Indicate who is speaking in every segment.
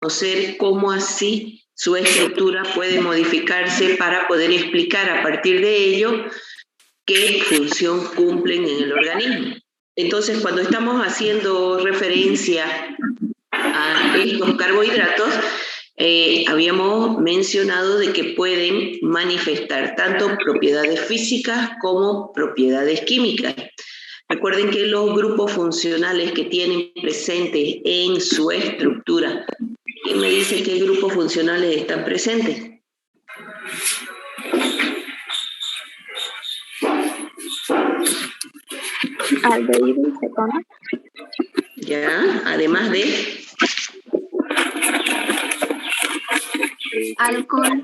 Speaker 1: conocer cómo así su estructura puede modificarse para poder explicar a partir de ello qué función cumplen en el organismo. Entonces, cuando estamos haciendo referencia a estos carbohidratos, habíamos mencionado de que pueden manifestar tanto propiedades físicas como propiedades químicas. Recuerden que los grupos funcionales que tienen presentes en su estructura, ¿quién me dice qué grupos funcionales están presentes?
Speaker 2: Aldehído y cetona.
Speaker 1: Ya, además de
Speaker 2: Alcohol.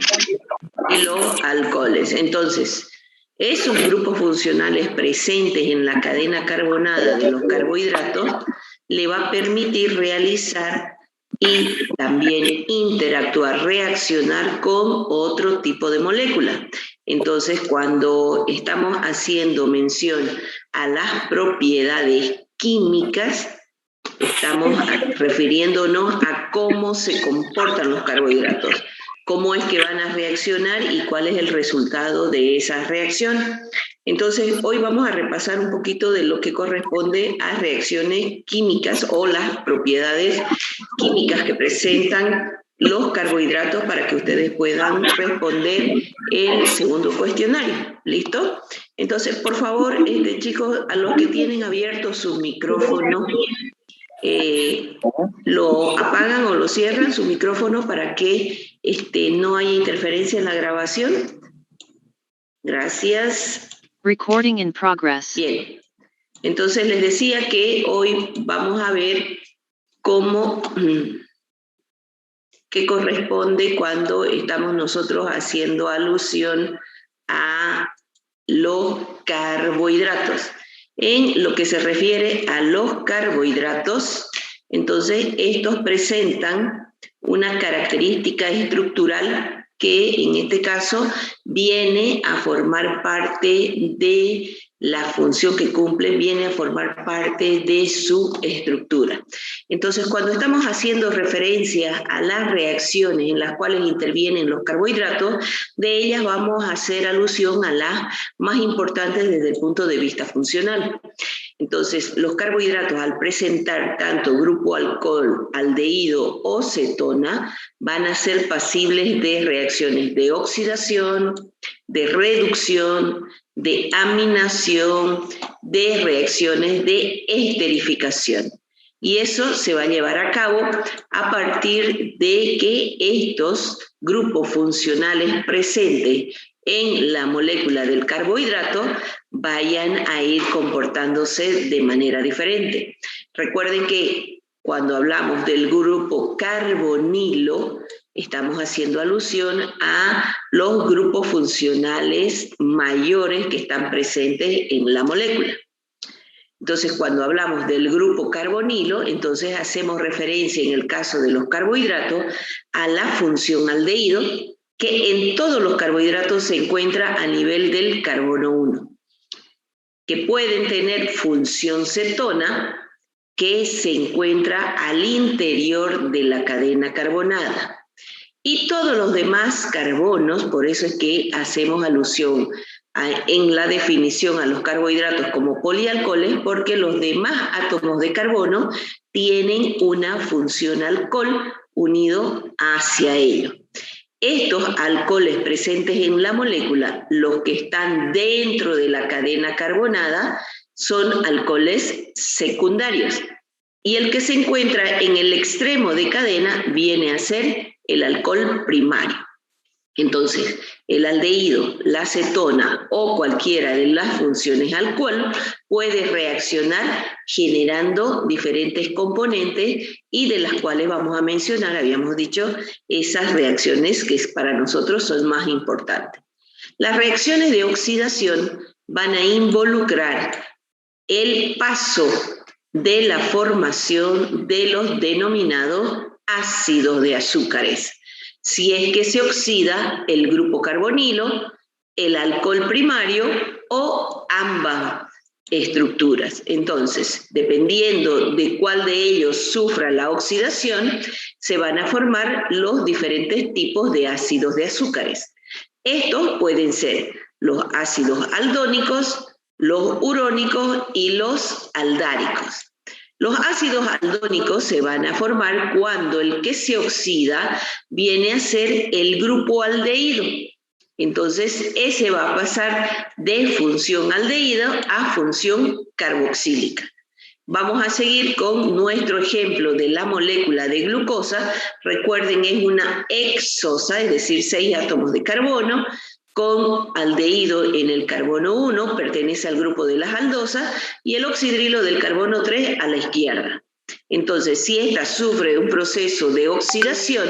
Speaker 1: y los alcoholes. Entonces, esos grupos funcionales presentes en la cadena carbonada de los carbohidratos le va a permitir realizar y también interactuar, reaccionar con otro tipo de molécula. Entonces, cuando estamos haciendo mención a las propiedades químicas, estamos refiriéndonos a cómo se comportan los carbohidratos, cómo es que van a reaccionar y cuál es el resultado de esa reacción. Entonces, hoy vamos a repasar un poquito de lo que corresponde a reacciones químicas o las propiedades químicas que presentan los carbohidratos para que ustedes puedan responder el segundo cuestionario. ¿Listo? Entonces, por favor, chicos, a los que tienen abierto su micrófono, lo apagan o lo cierran su micrófono para que no haya interferencia en la grabación. Gracias.
Speaker 3: Recording in progress.
Speaker 1: Bien. Entonces les decía que hoy vamos a ver cómo, qué corresponde cuando estamos nosotros haciendo alusión a los carbohidratos. En lo que se refiere a los carbohidratos, entonces estos presentan una característica estructural que en este caso viene a formar parte de la función que cumple, viene a formar parte de su estructura. Entonces, cuando estamos haciendo referencia a las reacciones en las cuales intervienen los carbohidratos, de ellas vamos a hacer alusión a las más importantes desde el punto de vista funcional. Entonces, los carbohidratos al presentar tanto grupo alcohol, aldehído o cetona, van a ser pasibles de reacciones de oxidación, de reducción, de aminación, de reacciones de esterificación. Y eso se va a llevar a cabo a partir de que estos grupos funcionales presentes en la molécula del carbohidrato vayan a ir comportándose de manera diferente. Recuerden que cuando hablamos del grupo carbonilo, estamos haciendo alusión a los grupos funcionales mayores que están presentes en la molécula. Entonces, cuando hablamos del grupo carbonilo, entonces hacemos referencia, en el caso de los carbohidratos, a la función aldehído, que en todos los carbohidratos se encuentra a nivel del carbono 1, que pueden tener función cetona, que se encuentra al interior de la cadena carbonada. Y todos los demás carbonos, por eso es que hacemos alusión en la definición a los carbohidratos como polialcoholes, porque los demás átomos de carbono tienen una función alcohol unido hacia ellos. Estos alcoholes presentes en la molécula, los que están dentro de la cadena carbonada, son alcoholes secundarios. Y el que se encuentra en el extremo de cadena viene a ser el alcohol primario. Entonces, el aldehído, la cetona o cualquiera de las funciones alcohol puede reaccionar generando diferentes componentes y de las cuales vamos a mencionar, habíamos dicho, esas reacciones que para nosotros son más importantes. Las reacciones de oxidación van a involucrar el paso de la formación de los denominados ácidos de azúcares. Si es que se oxida el grupo carbonilo, el alcohol primario o estructuras. Entonces, dependiendo de cuál de ellos sufra la oxidación, se van a formar los diferentes tipos de ácidos de azúcares. Estos pueden ser los ácidos aldónicos, los urónicos y los aldáricos. Los ácidos aldónicos se van a formar cuando el que se oxida viene a ser el grupo aldehído. Entonces, ese va a pasar de función aldehído a función carboxílica. Vamos a seguir con nuestro ejemplo de la molécula de glucosa. Recuerden, es una hexosa, es decir, 6 átomos de carbono, con aldehído en el carbono 1, pertenece al grupo de las aldosas, y el oxidrilo del carbono 3 a la izquierda. Entonces, si esta sufre un proceso de oxidación,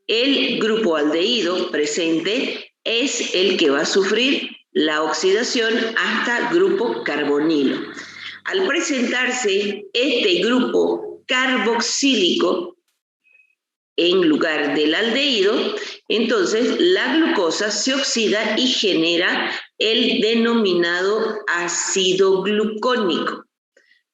Speaker 1: el grupo aldehído presente es el que va a sufrir la oxidación hasta grupo carbonilo. Al presentarse este grupo carboxílico en lugar del aldehído, entonces la glucosa se oxida y genera el denominado ácido glucónico.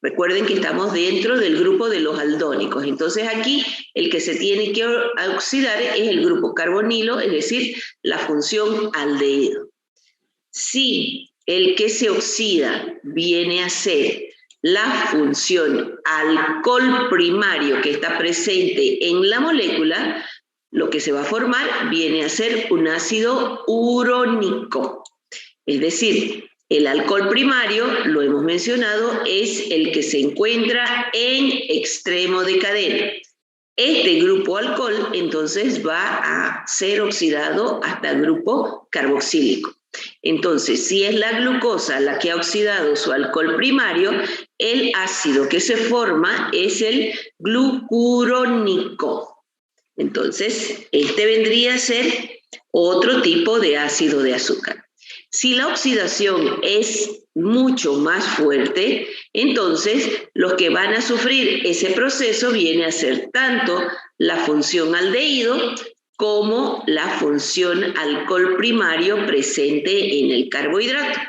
Speaker 1: Recuerden que estamos dentro del grupo de los aldónicos. Entonces aquí el que se tiene que oxidar es el grupo carbonilo, es decir, la función aldehído. Si el que se oxida viene a ser la función alcohol primario que está presente en la molécula, lo que se va a formar viene a ser un ácido urónico. Es decir, el alcohol primario, lo hemos mencionado, es el que se encuentra en extremo de cadena. Este grupo alcohol entonces va a ser oxidado hasta el grupo carboxílico. Entonces, si es la glucosa la que ha oxidado su alcohol primario, el ácido que se forma es el glucurónico. Entonces, este vendría a ser otro tipo de ácido de azúcar. Si la oxidación es mucho más fuerte, entonces los que van a sufrir ese proceso viene a ser tanto la función aldehído como la función alcohol primario presente en el carbohidrato.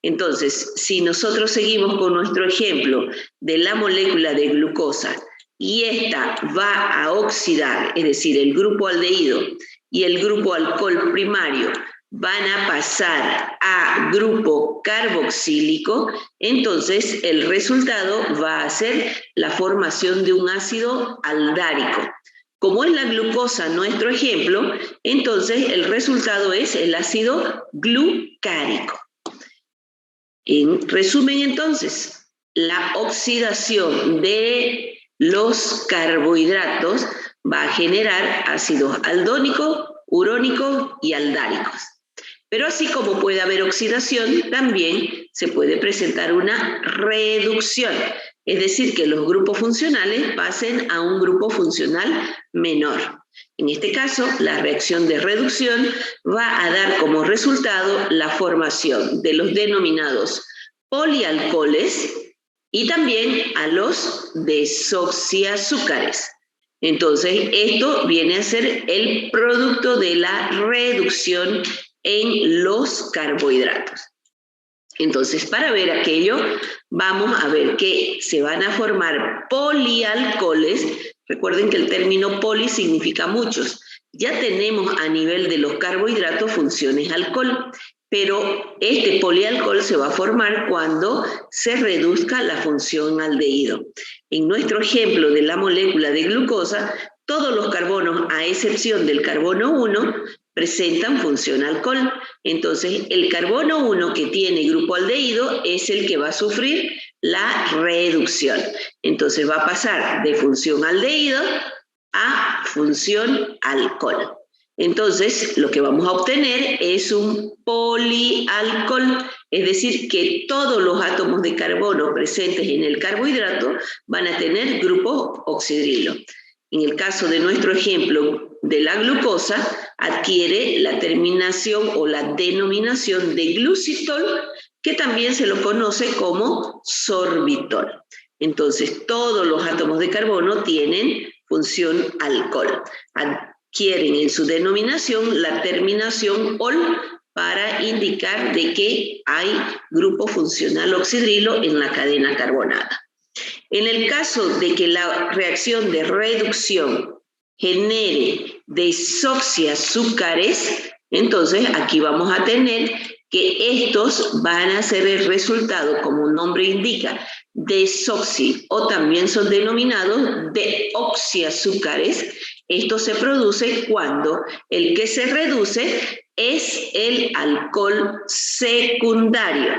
Speaker 1: Entonces, si nosotros seguimos con nuestro ejemplo de la molécula de glucosa y esta va a oxidar, es decir, el grupo aldehído y el grupo alcohol primario van a pasar a grupo carboxílico, entonces el resultado va a ser la formación de un ácido aldárico. Como es la glucosa nuestro ejemplo, entonces el resultado es el ácido glucárico. En resumen, entonces, la oxidación de los carbohidratos va a generar ácidos aldónicos, urónicos y aldáricos. Pero así como puede haber oxidación, también se puede presentar una reducción, es decir, que los grupos funcionales pasen a un grupo funcional menor. En este caso, la reacción de reducción va a dar como resultado la formación de los denominados polialcoholes y también a los desoxiazúcares. Entonces, esto viene a ser el producto de la reducción en los carbohidratos. Entonces, para ver aquello, vamos a ver que se van a formar polialcoholes. Recuerden que el término poli significa muchos. Ya tenemos a nivel de los carbohidratos funciones alcohol, pero este polialcohol se va a formar cuando se reduzca la función aldehído. En nuestro ejemplo de la molécula de glucosa, todos los carbonos, a excepción del carbono 1, presentan función alcohol. Entonces, el carbono 1 que tiene grupo aldehído es el que va a sufrir la reducción. Entonces, va a pasar de función aldehído a función alcohol. Entonces, lo que vamos a obtener es un polialcohol, es decir, que todos los átomos de carbono presentes en el carbohidrato van a tener grupo oxidrilo. En el caso de nuestro ejemplo de la glucosa, adquiere la terminación o la denominación de glucitol, que también se lo conoce como sorbitol. Entonces, todos los átomos de carbono tienen función alcohol. Adquieren en su denominación la terminación ol para indicar de que hay grupo funcional oxidrilo en la cadena carbonada. En el caso de que la reacción de reducción genere desoxiazúcares, entonces aquí vamos a tener que estos van a ser el resultado, como un nombre indica, desoxi, o también son denominados deoxiazúcares. Esto se produce cuando el que se reduce es el alcohol secundario.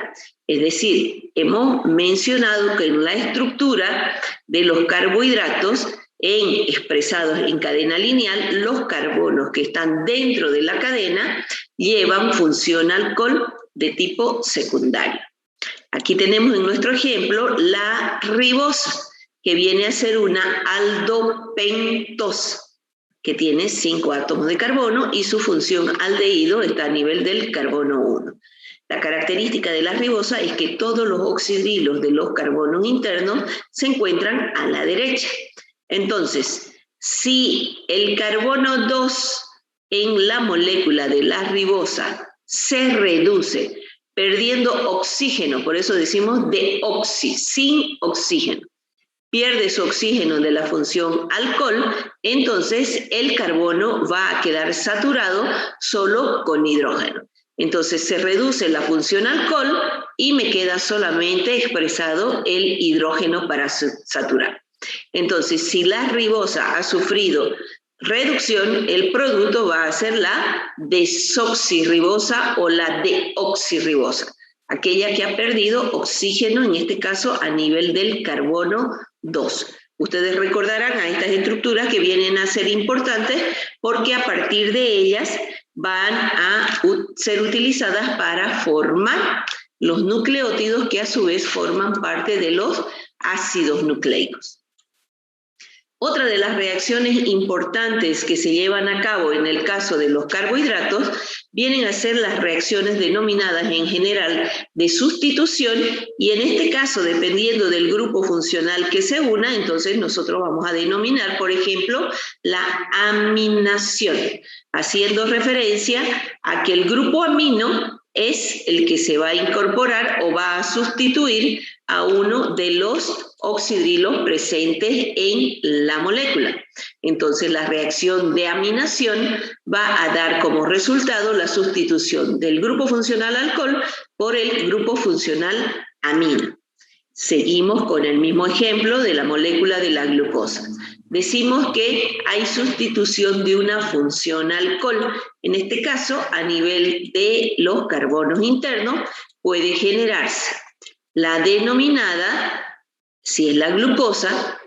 Speaker 1: Es decir, hemos mencionado que en la estructura de los carbohidratos, expresados en cadena lineal, los carbonos que están dentro de la cadena llevan función alcohol de tipo secundario. Aquí tenemos en nuestro ejemplo la ribosa, que viene a ser una aldopentosa, que tiene 5 átomos de carbono y su función aldehído está a nivel del carbono 1. La característica de la ribosa es que todos los oxidrilos de los carbonos internos se encuentran a la derecha. Entonces, si el carbono 2 en la molécula de la ribosa se reduce, perdiendo oxígeno, por eso decimos deoxi, sin oxígeno, pierde su oxígeno de la función alcohol, entonces el carbono va a quedar saturado solo con hidrógeno. Entonces se reduce la función alcohol y me queda solamente expresado el hidrógeno para saturar. Entonces, si la ribosa ha sufrido reducción, el producto va a ser la desoxirribosa o la deoxirribosa, aquella que ha perdido oxígeno, en este caso a nivel del carbono 2. Ustedes recordarán a estas estructuras que vienen a ser importantes porque a partir de ellas van a ser utilizadas para formar los nucleótidos que a su vez forman parte de los ácidos nucleicos. Otra de las reacciones importantes que se llevan a cabo en el caso de los carbohidratos vienen a ser las reacciones denominadas en general de sustitución, y en este caso, dependiendo del grupo funcional que se una, entonces nosotros vamos a denominar, por ejemplo, la aminación, haciendo referencia a que el grupo amino es el que se va a incorporar o va a sustituir a uno de los oxidrilos presentes en la molécula. Entonces la reacción de aminación va a dar como resultado la sustitución del grupo funcional alcohol por el grupo funcional amino. Seguimos con el mismo ejemplo de la molécula de la glucosa. Decimos que hay sustitución de una función alcohol. En este caso, a nivel de los carbonos internos, puede generarse la denominada, si es la glucosa,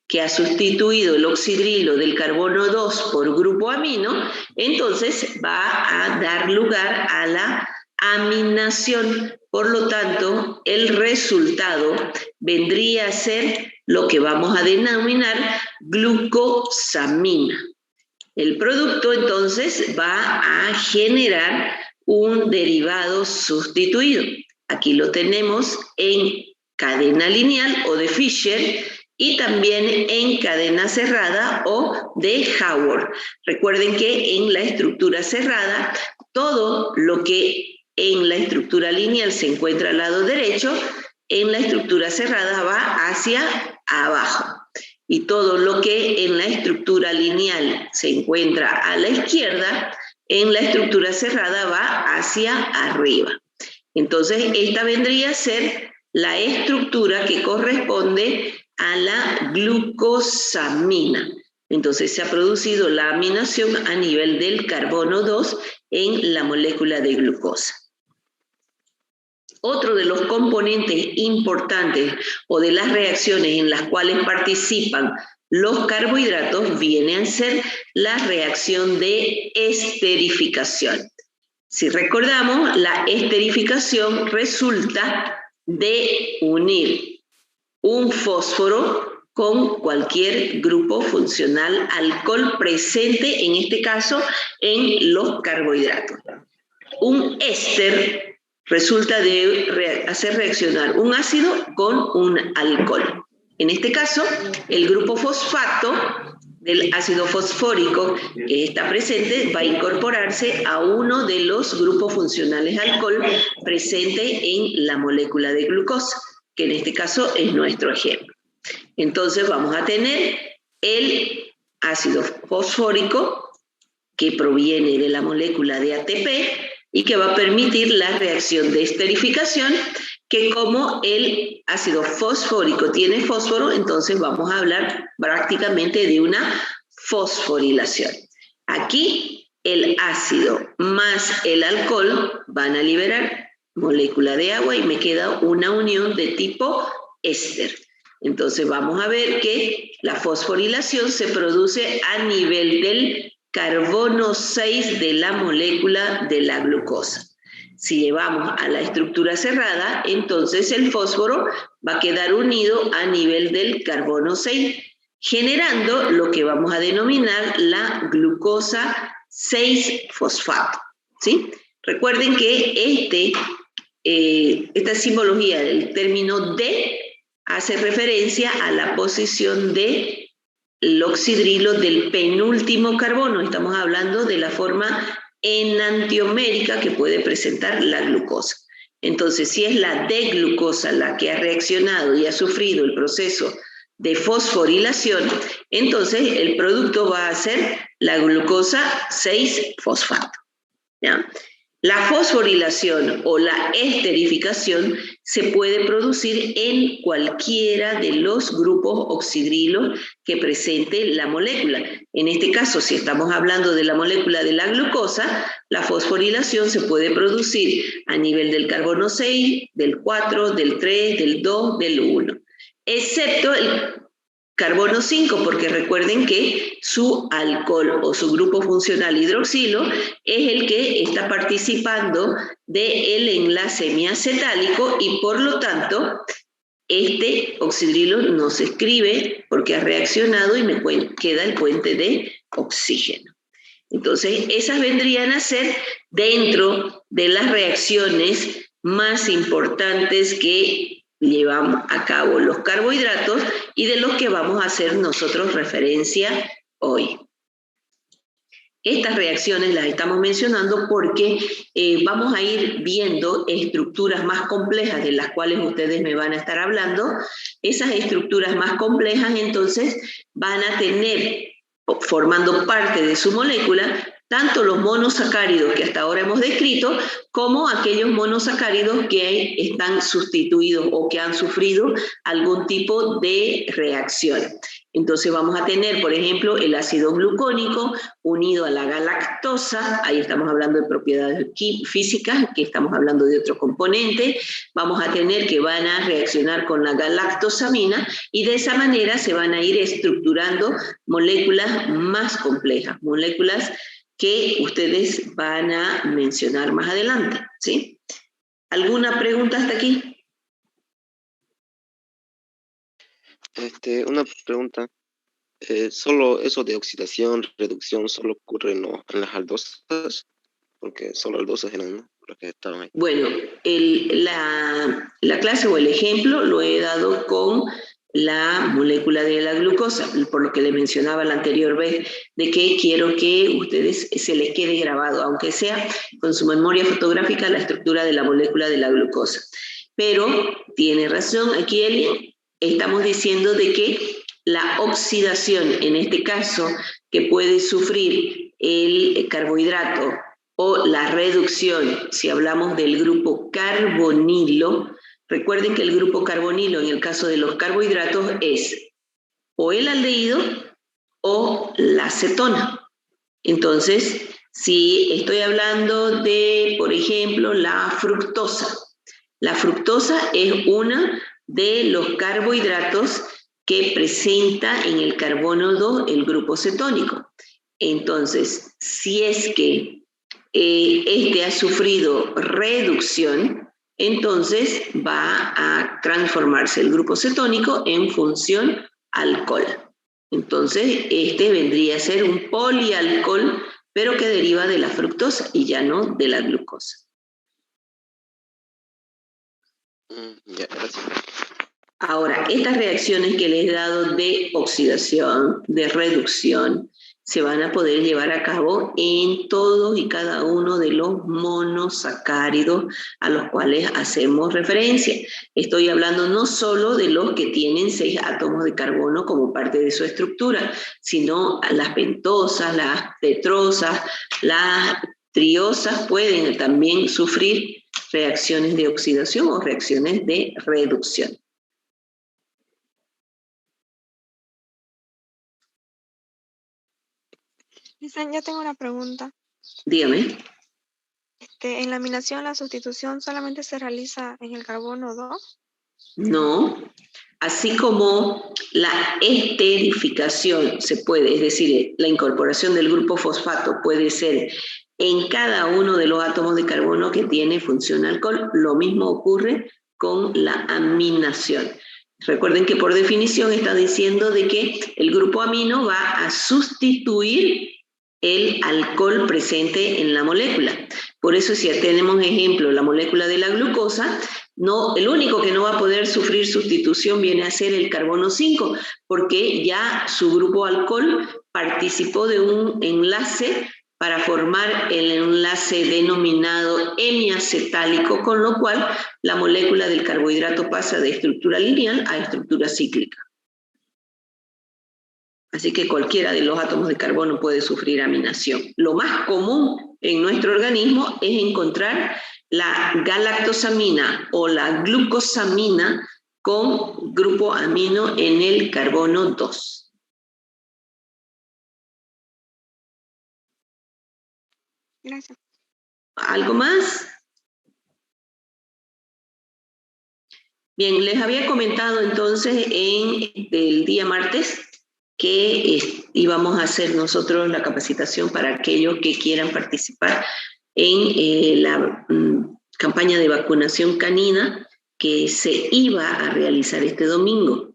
Speaker 1: que ha sustituido el oxidrilo del carbono 2 por grupo amino, entonces va a dar lugar a la aminación. Por lo tanto, el resultado vendría a ser lo que vamos a denominar glucosamina. El producto entonces va a generar un derivado sustituido. Aquí lo tenemos en cadena lineal o de Fischer y también en cadena cerrada o de Haworth. Recuerden que en la estructura cerrada, todo lo que en la estructura lineal se encuentra al lado derecho, en la estructura cerrada va hacia abajo. Y todo lo que en la estructura lineal se encuentra a la izquierda, en la estructura cerrada va hacia arriba. Entonces, esta vendría a ser la estructura que corresponde a la glucosamina. Entonces, se ha producido la aminación a nivel del carbono 2 en la molécula de glucosa. Otro de los componentes importantes o de las reacciones en las cuales participan los carbohidratos viene a ser la reacción de esterificación. Si recordamos, la esterificación resulta de unir un fósforo con cualquier grupo funcional alcohol presente, en este caso, en los carbohidratos. Un éster resulta de hacer reaccionar un ácido con un alcohol. En este caso, el grupo fosfato del ácido fosfórico que está presente va a incorporarse a uno de los grupos funcionales alcohol presente en la molécula de glucosa, que en este caso es nuestro ejemplo. Entonces vamos a tener el ácido fosfórico que proviene de la molécula de ATP y que va a permitir la reacción de esterificación, que como el ácido fosfórico tiene fósforo, entonces vamos a hablar prácticamente de una fosforilación. Aquí el ácido más el alcohol van a liberar molécula de agua y me queda una unión de tipo éster. Entonces vamos a ver que la fosforilación se produce a nivel del carbono 6 de la molécula de la glucosa. Si llevamos a la estructura cerrada, entonces el fósforo va a quedar unido a nivel del carbono 6, generando lo que vamos a denominar la glucosa 6-fosfato. ¿Sí? Recuerden que esta simbología del término D hace referencia a la posición del oxidrilo del penúltimo carbono. Estamos hablando de la forma enantiomérica que puede presentar la glucosa. Entonces, si es la D-glucosa la que ha reaccionado y ha sufrido el proceso de fosforilación, entonces el producto va a ser la glucosa 6-fosfato. ¿Ya? La fosforilación o la esterificación se puede producir en cualquiera de los grupos oxidrilos que presente la molécula. En este caso, si estamos hablando de la molécula de la glucosa, la fosforilación se puede producir a nivel del carbono 6, del 4, del 3, del 2, del 1, excepto el carbono 5, porque recuerden que su alcohol o su grupo funcional hidroxilo es el que está participando del enlace miacetálico y por lo tanto este oxidrilo no se escribe porque ha reaccionado y me queda el puente de oxígeno. Entonces esas vendrían a ser dentro de las reacciones más importantes que llevamos a cabo los carbohidratos y de los que vamos a hacer nosotros referencia hoy. Estas reacciones las estamos mencionando porque vamos a ir viendo estructuras más complejas de las cuales ustedes me van a estar hablando. Esas estructuras más complejas entonces van a tener, formando parte de su molécula, tanto los monosacáridos que hasta ahora hemos descrito, como aquellos monosacáridos que están sustituidos o que han sufrido algún tipo de reacción. Entonces vamos a tener, por ejemplo, el ácido glucónico unido a la galactosa, ahí estamos hablando de propiedades físicas, que estamos hablando de otro componente, vamos a tener que van a reaccionar con la galactosamina y de esa manera se van a ir estructurando moléculas más complejas, moléculas que ustedes van a mencionar más adelante, ¿sí? ¿Alguna pregunta hasta aquí?
Speaker 4: Una pregunta. ¿Solo eso de oxidación, reducción, solo ocurre en las aldosas? Porque solo aldosas eran los que estaban ahí.
Speaker 1: Bueno, la clase o el ejemplo lo he dado con la molécula de la glucosa, por lo que le mencionaba la anterior vez, de que quiero que ustedes se les quede grabado, aunque sea con su memoria fotográfica, la estructura de la molécula de la glucosa. Pero tiene razón aquí Eli, estamos diciendo de que la oxidación, en este caso, que puede sufrir el carbohidrato o la reducción, si hablamos del grupo carbonilo, recuerden que el grupo carbonilo en el caso de los carbohidratos es o el aldehído o la cetona. Entonces, si estoy hablando de, por ejemplo, la fructosa es una de los carbohidratos que presenta en el carbono 2 el grupo cetónico. Entonces, si es que este ha sufrido reducción, entonces va a transformarse el grupo cetónico en función alcohol. Entonces, este vendría a ser un polialcohol, pero que deriva de la fructosa y ya no de la glucosa.
Speaker 4: Ya, gracias.
Speaker 1: Ahora, estas reacciones que les he dado de oxidación, de reducción, se van a poder llevar a cabo en todos y cada uno de los monosacáridos a los cuales hacemos referencia. Estoy hablando no solo de los que tienen 6 átomos de carbono como parte de su estructura, sino las pentosas, las tetrosas, las triosas pueden también sufrir reacciones de oxidación o reacciones de reducción.
Speaker 2: Ya tengo una pregunta.
Speaker 1: Dígame.
Speaker 2: En la aminación, la sustitución solamente se realiza en el carbono 2.
Speaker 1: No, así como la esterificación se puede, es decir, la incorporación del grupo fosfato puede ser en cada uno de los átomos de carbono que tiene función alcohol, lo mismo ocurre con la aminación. Recuerden que por definición está diciendo de que el grupo amino va a sustituir el alcohol presente en la molécula. Por eso si tenemos ejemplo la molécula de la glucosa, no, el único que no va a poder sufrir sustitución viene a ser el carbono 5, porque ya su grupo alcohol participó de un enlace para formar el enlace denominado hemiacetálico, con lo cual la molécula del carbohidrato pasa de estructura lineal a estructura cíclica. Así que cualquiera de los átomos de carbono puede sufrir aminación. Lo más común en nuestro organismo es encontrar la galactosamina o la glucosamina con grupo amino en el carbono 2.
Speaker 2: Gracias.
Speaker 1: ¿Algo más? Bien, les había comentado entonces el día martes que íbamos a hacer nosotros la capacitación para aquellos que quieran participar en la campaña de vacunación canina que se iba a realizar este domingo.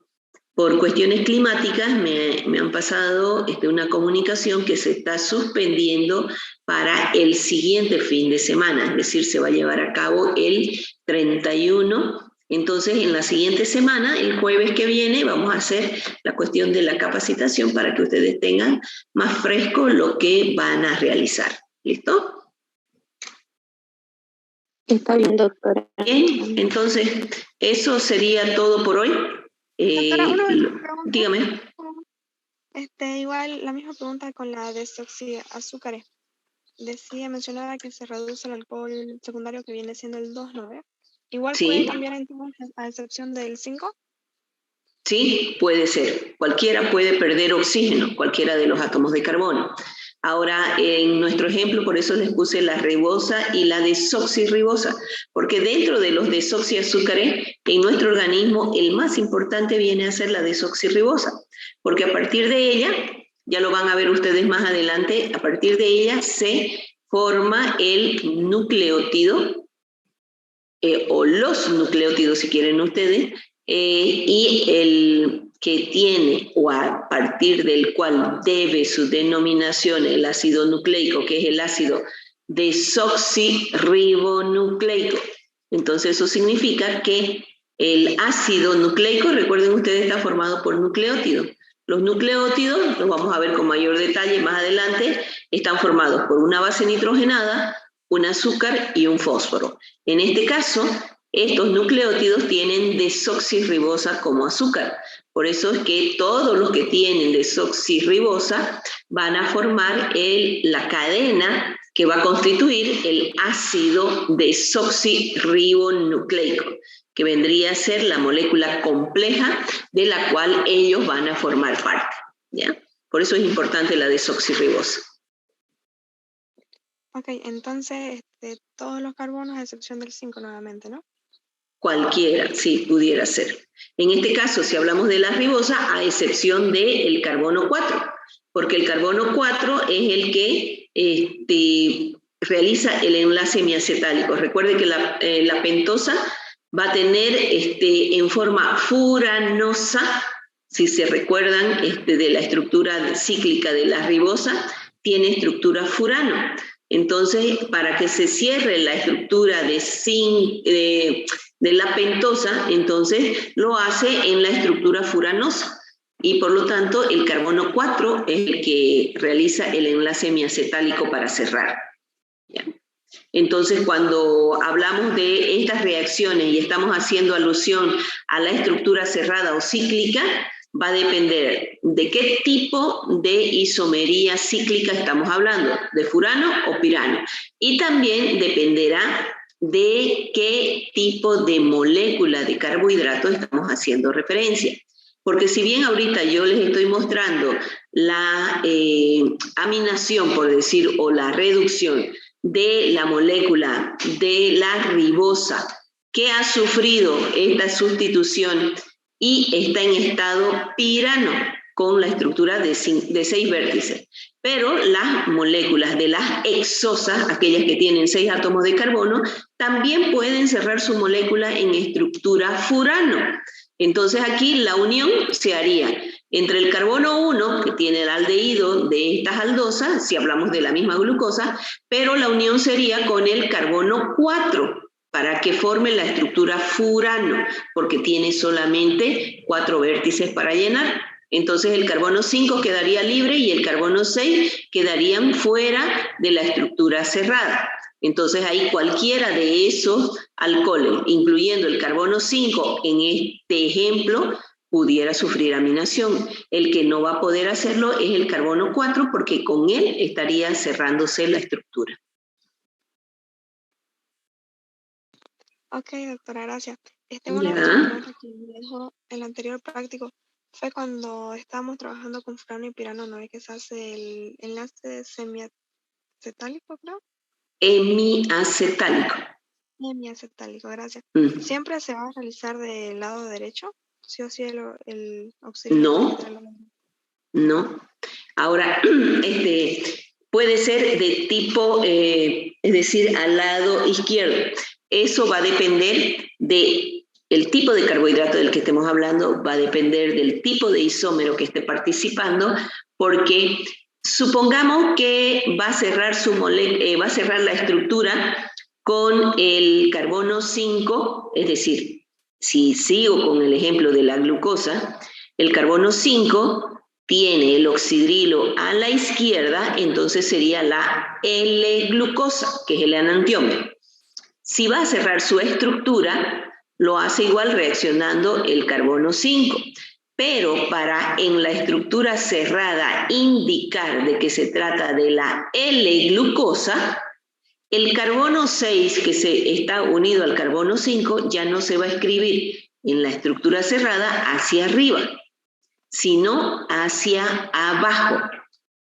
Speaker 1: Por cuestiones climáticas me han pasado una comunicación que se está suspendiendo para el siguiente fin de semana, es decir, se va a llevar a cabo el 31. Entonces, en la siguiente semana, el jueves que viene, vamos a hacer la cuestión de la capacitación para que ustedes tengan más fresco lo que van a realizar. ¿Listo?
Speaker 2: Está bien, doctora.
Speaker 1: Bien, entonces, eso sería todo por hoy.
Speaker 2: Doctora,
Speaker 1: dígame.
Speaker 2: Igual la misma pregunta con la desoxiazúcares. Mencionaba que se reduce el alcohol secundario que viene siendo el 2, ¿no ve? Igual
Speaker 1: Sí.
Speaker 2: puede cambiar entonces a excepción del 5.
Speaker 1: Sí, puede ser. Cualquiera puede perder oxígeno, cualquiera de los átomos de carbono. Ahora, en nuestro ejemplo, por eso les puse la ribosa y la desoxirribosa, porque dentro de los desoxiazúcares, en nuestro organismo, el más importante viene a ser la desoxirribosa, porque a partir de ella, ya lo van a ver ustedes más adelante, a partir de ella se forma el nucleótido, o los nucleótidos, si quieren ustedes, y el que tiene o a partir del cual debe su denominación el ácido nucleico, que es el ácido desoxirribonucleico. Entonces eso significa que el ácido nucleico, recuerden ustedes, está formado por nucleótidos. Los nucleótidos, los vamos a ver con mayor detalle más adelante, están formados por una base nitrogenada, un azúcar y un fósforo. En este caso, estos nucleótidos tienen desoxirribosa como azúcar. Por eso es que todos los que tienen desoxirribosa van a formar la cadena que va a constituir el ácido desoxirribonucleico, que vendría a ser la molécula compleja de la cual ellos van a formar parte, ¿ya? Por eso es importante la desoxirribosa.
Speaker 2: Ok, entonces todos los carbonos a excepción del 5 nuevamente, ¿no?
Speaker 1: Cualquiera, sí, pudiera ser. En este caso, si hablamos de la ribosa, a excepción del carbono 4, porque el carbono 4 es el que realiza el enlace hemiacetálico. Recuerde que la pentosa va a tener en forma furanosa, si se recuerdan de la estructura cíclica de la ribosa, tiene estructura furano. Entonces, para que se cierre la estructura de de la pentosa, entonces lo hace en la estructura furanosa. Y por lo tanto, el carbono 4 es el que realiza el enlace hemiacetálico para cerrar. ¿Ya? Entonces, cuando hablamos de estas reacciones y estamos haciendo alusión a la estructura cerrada o cíclica, va a depender de qué tipo de isomería cíclica estamos hablando, de furano o pirano. Y también dependerá de qué tipo de molécula de carbohidrato estamos haciendo referencia. Porque si bien ahorita yo les estoy mostrando la aminación, por decir, o la reducción de la molécula de la ribosa que ha sufrido esta sustitución y está en estado pirano con la estructura de 6 vértices. Pero las moléculas de las hexosas, aquellas que tienen 6 átomos de carbono, también pueden cerrar su molécula en estructura furano. Entonces aquí la unión se haría entre el carbono 1, que tiene el aldehído de estas aldosas, si hablamos de la misma glucosa, pero la unión sería con el carbono 4, para que forme la estructura furano, porque tiene solamente 4 vértices para llenar. Entonces el carbono 5 quedaría libre y el carbono 6 quedarían fuera de la estructura cerrada. Entonces ahí cualquiera de esos alcoholes, incluyendo el carbono 5 en este ejemplo, pudiera sufrir aminación. El que no va a poder hacerlo es el carbono 4 porque con él estaría cerrándose la estructura.
Speaker 2: Ok, doctora, gracias. Una de las preguntas que me dejó el anterior práctico fue cuando estábamos trabajando con furano y pirano, ¿no es que se hace el enlace semiacetálico, creo?
Speaker 1: Hemiacetálico.
Speaker 2: Hemiacetálico, gracias. ¿Siempre se va a realizar del lado derecho? ¿Sí o sí el auxilio?
Speaker 1: No. Ahora, puede ser de tipo, es decir, al lado izquierdo. Eso va a depender del tipo de carbohidrato del que estemos hablando, va a depender del tipo de isómero que esté participando, porque supongamos que va a cerrar va a cerrar la estructura con el carbono 5, es decir, si sigo con el ejemplo de la glucosa, el carbono 5 tiene el oxidrilo a la izquierda, entonces sería la L-glucosa, que es el enantiómero. Si va a cerrar su estructura, lo hace igual reaccionando el carbono 5. Pero para en la estructura cerrada indicar de que se trata de la L-glucosa, el carbono 6 que está unido al carbono 5 ya no se va a escribir en la estructura cerrada hacia arriba, sino hacia abajo,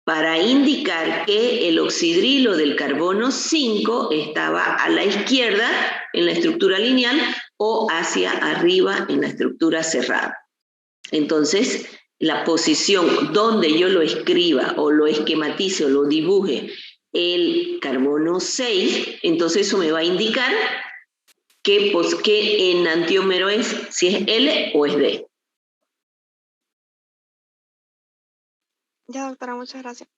Speaker 1: para indicar que el oxidrilo del carbono 5 estaba a la izquierda en la estructura lineal o hacia arriba en la estructura cerrada. Entonces, la posición donde yo lo escriba o lo esquematice o lo dibuje el carbono 6, entonces eso me va a indicar qué enantiómero es, si es L o es D.
Speaker 2: Ya, doctora, muchas gracias.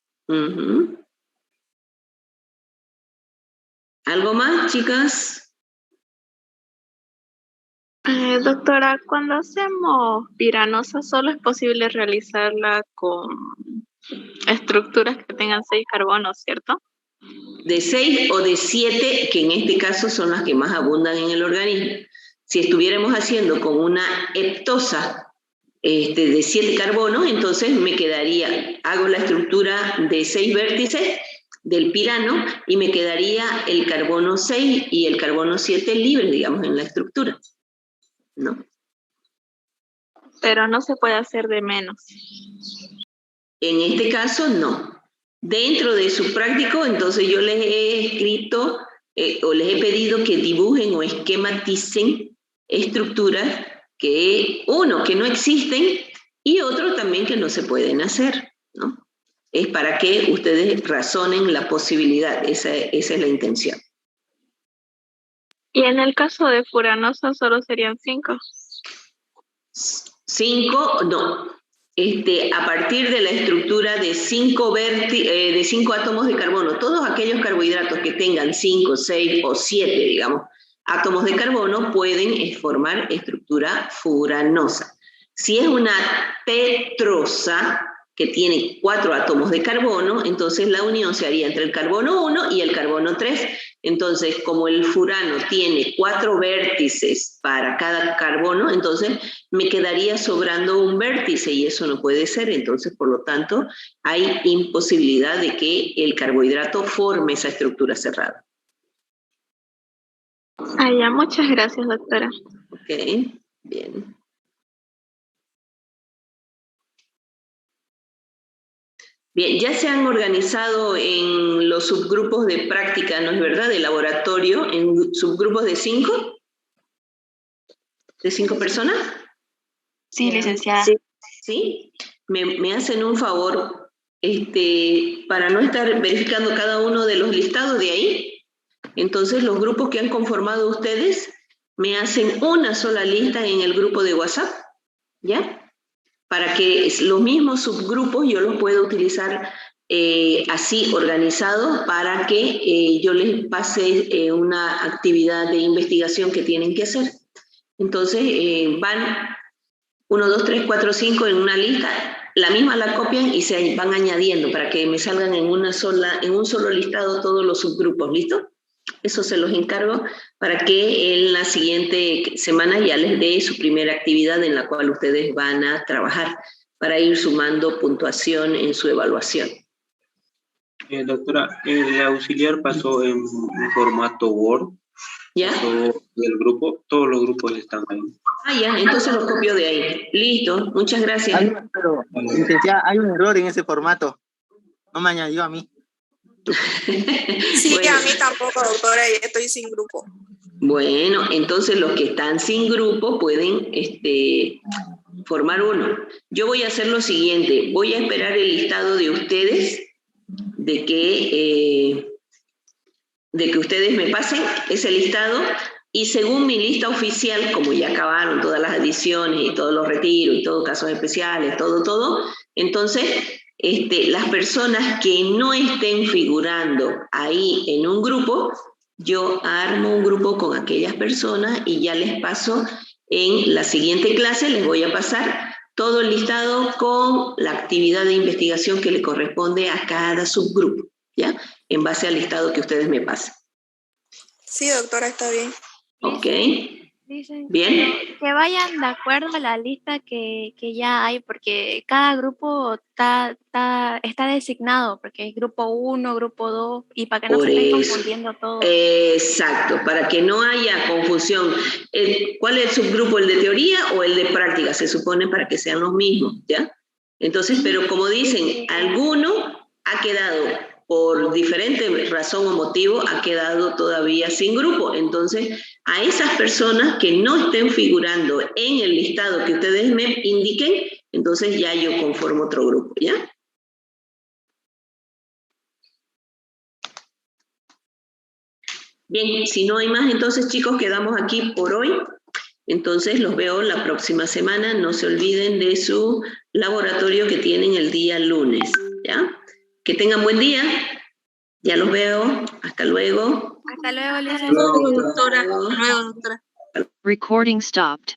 Speaker 1: ¿Algo más, chicas?
Speaker 5: Doctora, cuando hacemos piranosa, ¿solo es posible realizarla con estructuras que tengan 6 carbonos, cierto?
Speaker 1: De 6 o de 7, que en este caso son las que más abundan en el organismo. Si estuviéramos haciendo con una heptosa de 7 carbonos, entonces me quedaría, hago la estructura de 6 vértices del pirano y me quedaría el carbono 6 y el carbono 7 libre, digamos, en la estructura. ¿No?
Speaker 5: Pero no se puede hacer de menos.
Speaker 1: En este caso, no. Dentro de su práctico, entonces yo les he escrito o les he pedido que dibujen o esquematicen estructuras que, uno, que no existen y otro también que no se pueden hacer, ¿no? Es para que ustedes razonen la posibilidad, esa es la intención.
Speaker 5: Y en el caso de furanosa solo serían 5.
Speaker 1: 5, no. A partir de la estructura de 5 átomos de carbono, todos aquellos carbohidratos que tengan 5, 6 o 7, digamos, átomos de carbono pueden formar estructura furanosa. Si es una tetrosa, que tiene 4 átomos de carbono, entonces la unión se haría entre el carbono 1 y el carbono 3. Entonces, como el furano tiene 4 vértices para cada carbono, entonces me quedaría sobrando un vértice y eso no puede ser. Entonces, por lo tanto, hay imposibilidad de que el carbohidrato forme esa estructura cerrada.
Speaker 5: Ya, muchas gracias, doctora.
Speaker 1: Ok, bien. Bien, ya se han organizado en los subgrupos de práctica, ¿no es verdad?, de laboratorio, en subgrupos de 5. ¿De 5 personas?
Speaker 6: Sí, licenciada.
Speaker 1: ¿Sí? Me hacen un favor, para no estar verificando cada uno de los listados de ahí. Entonces, los grupos que han conformado ustedes me hacen una sola lista en el grupo de WhatsApp, ¿ya? Para que los mismos subgrupos yo los pueda utilizar así organizados para que yo les pase una actividad de investigación que tienen que hacer. Entonces van 1, 2, 3, 4, 5 en una lista, la misma la copian y se van añadiendo para que me salgan en un solo listado todos los subgrupos, ¿listo? Eso se los encargo para que en la siguiente semana ya les dé su primera actividad en la cual ustedes van a trabajar para ir sumando puntuación en su evaluación.
Speaker 7: Doctora, el auxiliar pasó en formato Word.
Speaker 1: ¿Ya?
Speaker 7: Pasó del grupo, todos los grupos están ahí.
Speaker 1: Ya, entonces los copio de ahí. Listo, muchas gracias.
Speaker 8: Pero, licenciada, hay un error en ese formato. No me añadió a mí.
Speaker 2: Sí,
Speaker 1: bueno,
Speaker 2: a mí tampoco, doctora, yo estoy sin grupo.
Speaker 1: Bueno, entonces los que están sin grupo pueden formar uno. Yo voy a hacer lo siguiente, voy a esperar el listado de ustedes, de que ustedes me pasen ese listado, y según mi lista oficial, como ya acabaron todas las adiciones y todos los retiros y todos casos especiales, todo, entonces las personas que no estén figurando ahí en un grupo, yo armo un grupo con aquellas personas y ya les paso en la siguiente clase, les voy a pasar todo el listado con la actividad de investigación que le corresponde a cada subgrupo, ¿ya? En base al listado que ustedes me pasen.
Speaker 2: Sí, doctora, está bien.
Speaker 1: Ok.
Speaker 6: Dicen
Speaker 1: Bien.
Speaker 6: que vayan de acuerdo a la lista que ya hay, porque cada grupo está designado, porque hay grupo 1, grupo 2, y para que no
Speaker 1: Por
Speaker 6: se estén
Speaker 1: eso.
Speaker 6: confundiendo todo.
Speaker 1: Exacto, para que no haya confusión. ¿Cuál es el subgrupo, el de teoría o el de práctica? Se supone para que sean los mismos, ¿ya? Entonces, pero como dicen, alguno ha quedado, por diferente razón o motivo, ha quedado todavía sin grupo. Entonces, a esas personas que no estén figurando en el listado que ustedes me indiquen, entonces ya yo conformo otro grupo, ¿ya? Bien, si no hay más, entonces chicos, quedamos aquí por hoy. Entonces los veo la próxima semana. No se olviden de su laboratorio que tienen el día lunes, ¿ya? Que tengan buen día. Ya los veo. Hasta luego.
Speaker 6: Hasta luego, Lisa.
Speaker 2: Hasta luego, doctora. Hasta luego, doctora.
Speaker 3: Recording stopped.